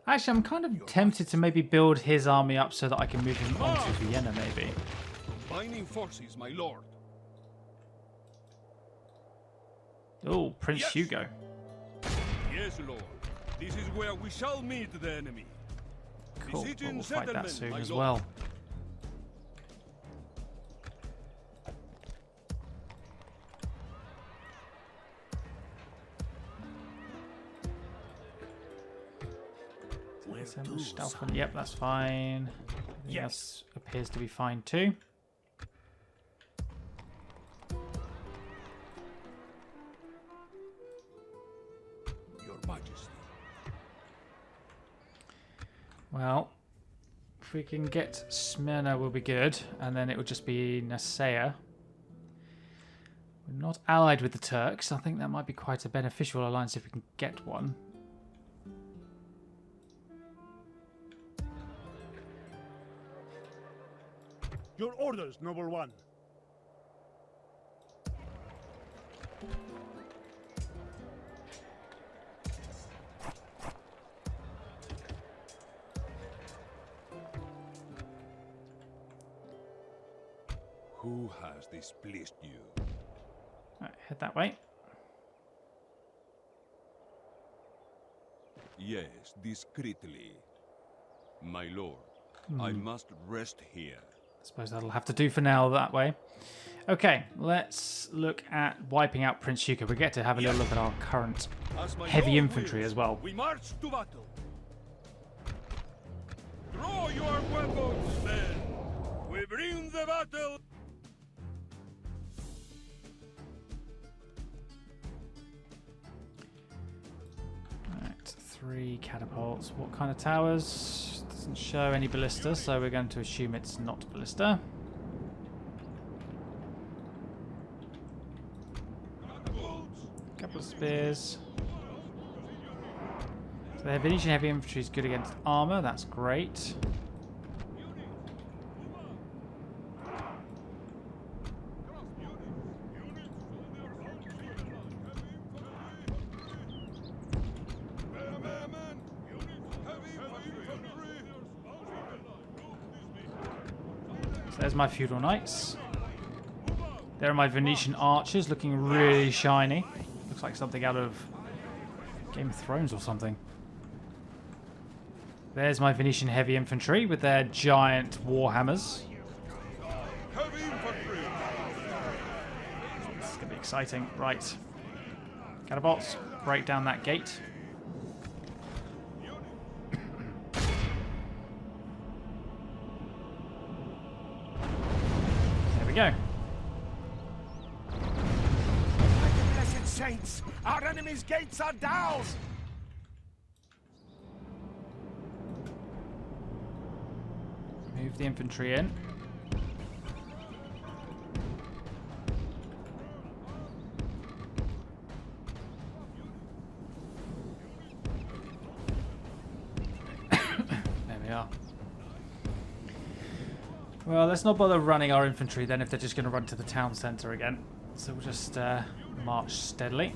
Speaker 1: Actually, I'm kind of tempted to maybe build his army up so that I can move him on to Vienna, maybe.
Speaker 3: Combining forces, my lord.
Speaker 1: Oh, Prince
Speaker 3: Yes.
Speaker 1: Hugo.
Speaker 3: Yes, lord. This is where we shall meet the enemy.
Speaker 1: Cool.
Speaker 3: Besieging
Speaker 1: Well, we'll fight that
Speaker 3: settlement,
Speaker 1: soon
Speaker 3: my
Speaker 1: as
Speaker 3: lord.
Speaker 1: well.
Speaker 6: Where
Speaker 1: Assemble
Speaker 6: to,
Speaker 1: Staufen.
Speaker 6: sire?
Speaker 1: Yep, that's fine. Everything
Speaker 5: Yes.
Speaker 1: else appears to be fine too.
Speaker 3: Your Majesty.
Speaker 1: Well, if we can get Smyrna, will be good, and then it will just be Nicaea. We're not allied with the Turks. I think that might be quite a beneficial alliance if we can get one.
Speaker 5: Your orders, noble one.
Speaker 3: Who has displeased you?
Speaker 1: Right, head that way.
Speaker 3: Yes, discreetly. My lord, I must rest here.
Speaker 1: I suppose that'll have to do for now that way. Okay, let's look at wiping out Prince Hugo. We get to have a little look at our current
Speaker 3: As my
Speaker 1: heavy
Speaker 3: lord
Speaker 1: infantry
Speaker 3: wills,
Speaker 1: as well.
Speaker 3: We march to battle. Draw your weapons, men. We bring the battle.
Speaker 1: Right, 3 catapults. What kind of towers? Doesn't show any ballista, so we're going to assume it's not ballista. Couple of spears. So the Venetian heavy infantry is good against armor. That's great. So there's my feudal knights. There are my Venetian archers, looking really shiny. Looks like something out of Game of Thrones or something. There's my Venetian heavy infantry with their giant warhammers.
Speaker 3: Heavy infantry.
Speaker 1: This is going to be exciting. Right. Catapults, break down that gate. There we go.
Speaker 5: Blessed saints, our enemy's gates are down.
Speaker 1: Move the infantry in. There we are. Well, let's not bother running our infantry then if they're just going to run to the town centre again. So we'll just march steadily.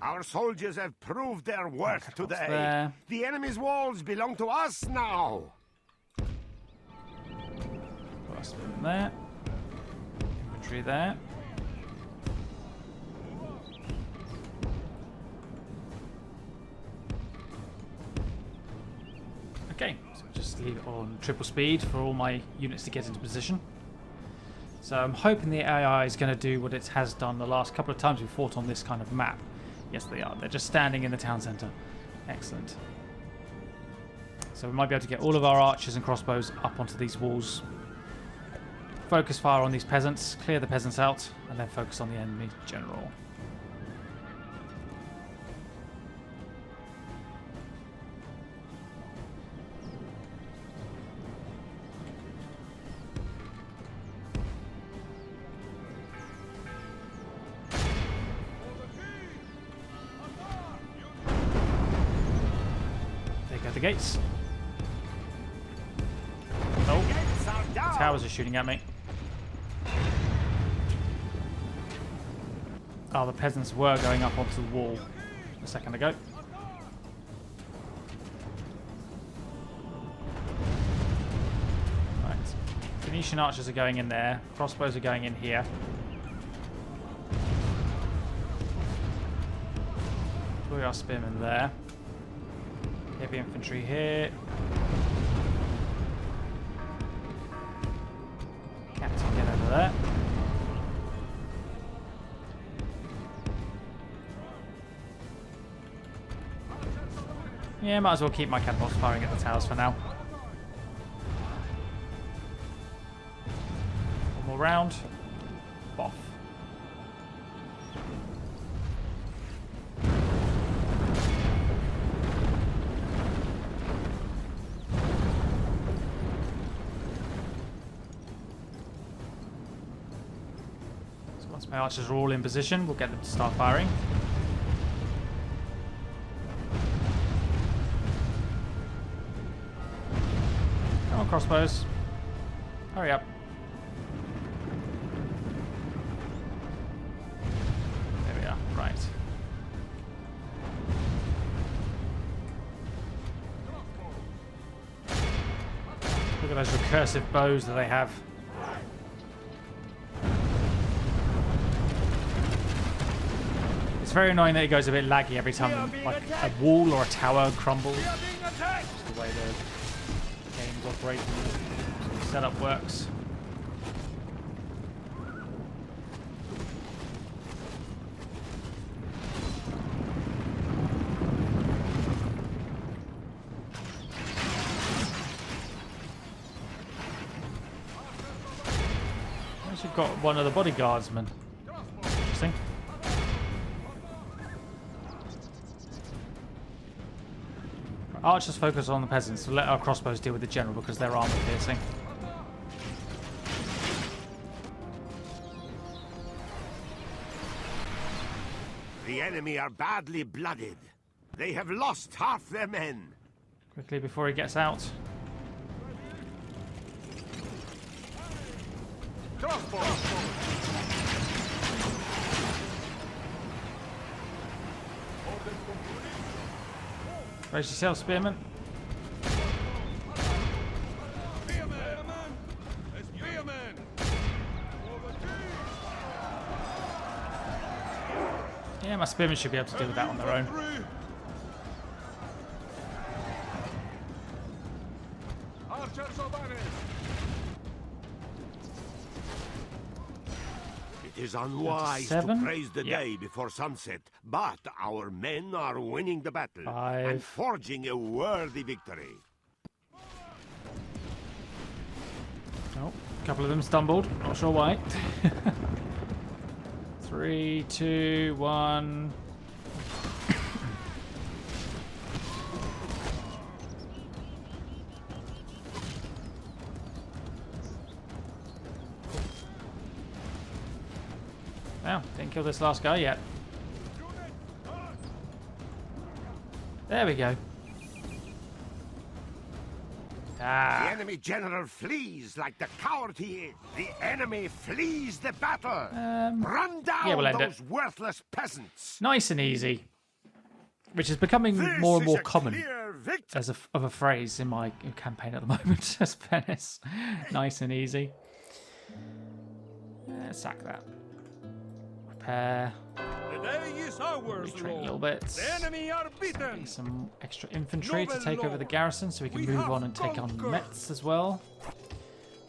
Speaker 2: Our soldiers have proved their worth
Speaker 1: Catapults
Speaker 2: today.
Speaker 1: there.
Speaker 2: The enemy's walls belong to us now.
Speaker 1: Put us in there. infantry there. Okay, so just leave it on triple speed for all my units to get into position. So I'm hoping the AI is going to do what it has done the last couple of times we fought on this kind of map. Yes, they are. They're just standing in the town centre. Excellent. So we might be able to get all of our archers and crossbows up onto these walls. Focus fire on these peasants, clear the peasants out, and then focus on the enemy general. Take out the gates. Oh, towers are shooting at me. Oh, the peasants were going up onto the wall a second ago. Right. Venetian archers are going in there. Crossbows are going in here. We are spearmen there. Heavy infantry here. Captain, get over there. Yeah, might as well keep my catapults firing at the towers for now. One more round. Boff. So once my archers are all in position, we'll get them to start firing. Crossbows. Hurry up. There we are. Right. Look at those recursive bows that they have. It's very annoying that it goes a bit laggy every time like a wall or a tower crumbles. Just the way the operating setup works. We've got one of the bodyguardsmen. Interesting. Archers focus on the peasants, so let our crossbows deal with the general because they're armor piercing.
Speaker 2: The enemy are badly blooded. They have lost half their men.
Speaker 1: Quickly before he gets out. Brace yourself, spearman. Yeah, my spearmen should be able to deal with that on their own.
Speaker 2: It is unwise to praise the day before sunset, but our men are winning the battle and forging a worthy victory.
Speaker 1: Oh, a couple of them stumbled. Not sure why. 3, 2, 1. Wow, didn't kill this last guy yet. There we go.
Speaker 2: The enemy general flees like the coward he is. The enemy flees the battle. Run down those worthless peasants.
Speaker 1: Nice and easy. Which is becoming more and more common as of a phrase in my campaign at the moment. Just Venice. Nice and easy. Sack that. Repair.
Speaker 3: The day is ours,
Speaker 1: Retrain a little
Speaker 3: Lord.
Speaker 1: bit.
Speaker 3: The enemy are beaten.
Speaker 1: Some extra infantry to
Speaker 3: Noble
Speaker 1: take over the
Speaker 3: Lord,
Speaker 1: garrison so we can
Speaker 3: we
Speaker 1: move
Speaker 3: have
Speaker 1: on and take on
Speaker 3: conquered.
Speaker 1: Metz as well.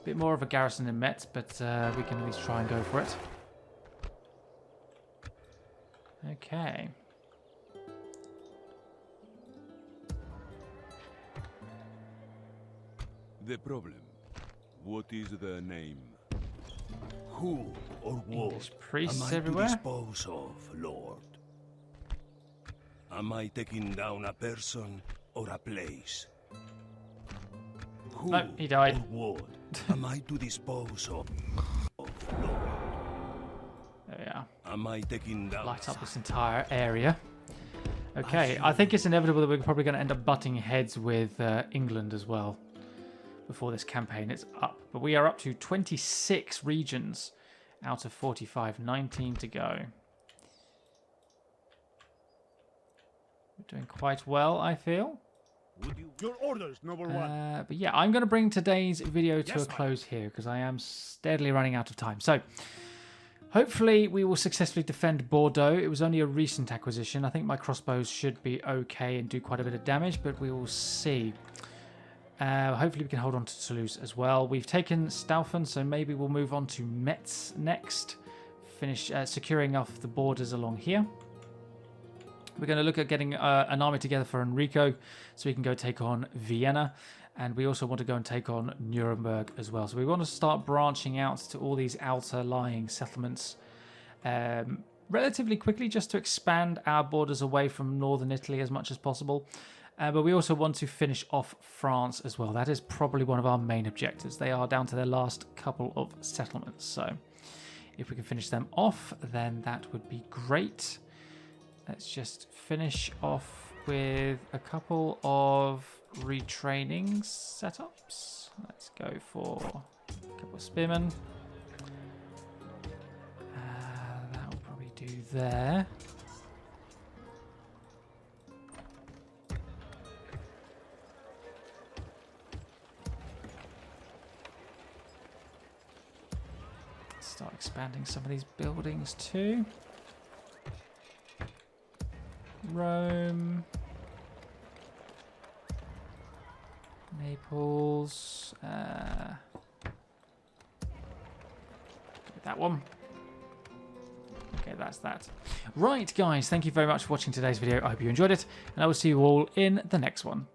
Speaker 1: Bit more of a garrison in Metz, but we can at least try and go for it. Okay.
Speaker 3: The problem. What is the name?
Speaker 6: Who or what
Speaker 1: English priests
Speaker 6: am I
Speaker 1: everywhere.
Speaker 6: to dispose of, Lord? Am I taking down a person or a place? Who
Speaker 1: No, he died.
Speaker 6: or what am I to dispose of, Lord?
Speaker 1: There we are.
Speaker 6: Am I taking down
Speaker 1: Light up this entire area. Okay, I think it's inevitable that we're probably going to end up butting heads with England as well before this campaign is up. But we are up to 26 regions out of 45, 19 to go. We're doing quite well, I feel.
Speaker 4: Your orders, noble one.
Speaker 1: But yeah, I'm going to bring today's video to a close here because I am steadily running out of time. So hopefully we will successfully defend Bordeaux. It was only a recent acquisition. I think my crossbows should be okay and do quite a bit of damage, but we will see. Hopefully we can hold on to Toulouse as well. We've taken Staufen, so maybe we'll move on to Metz next. Finish securing off the borders along here. We're going to look at getting an army together for Enrico so we can go take on Vienna. And we also want to go and take on Nuremberg as well. So we want to start branching out to all these outer lying settlements relatively quickly just to expand our borders away from northern Italy as much as possible. But we also want to finish off France as well. That is probably one of our main objectives. They are down to their last couple of settlements. So if we can finish them off, then that would be great. Let's just finish off with a couple of retraining setups. Let's go for a couple of spearmen. That will probably do there. Start expanding some of these buildings too. Rome, Naples, that one. Okay, that's that. Right, guys, thank you very much for watching today's video. I hope you enjoyed it, and I will see you all in the next one.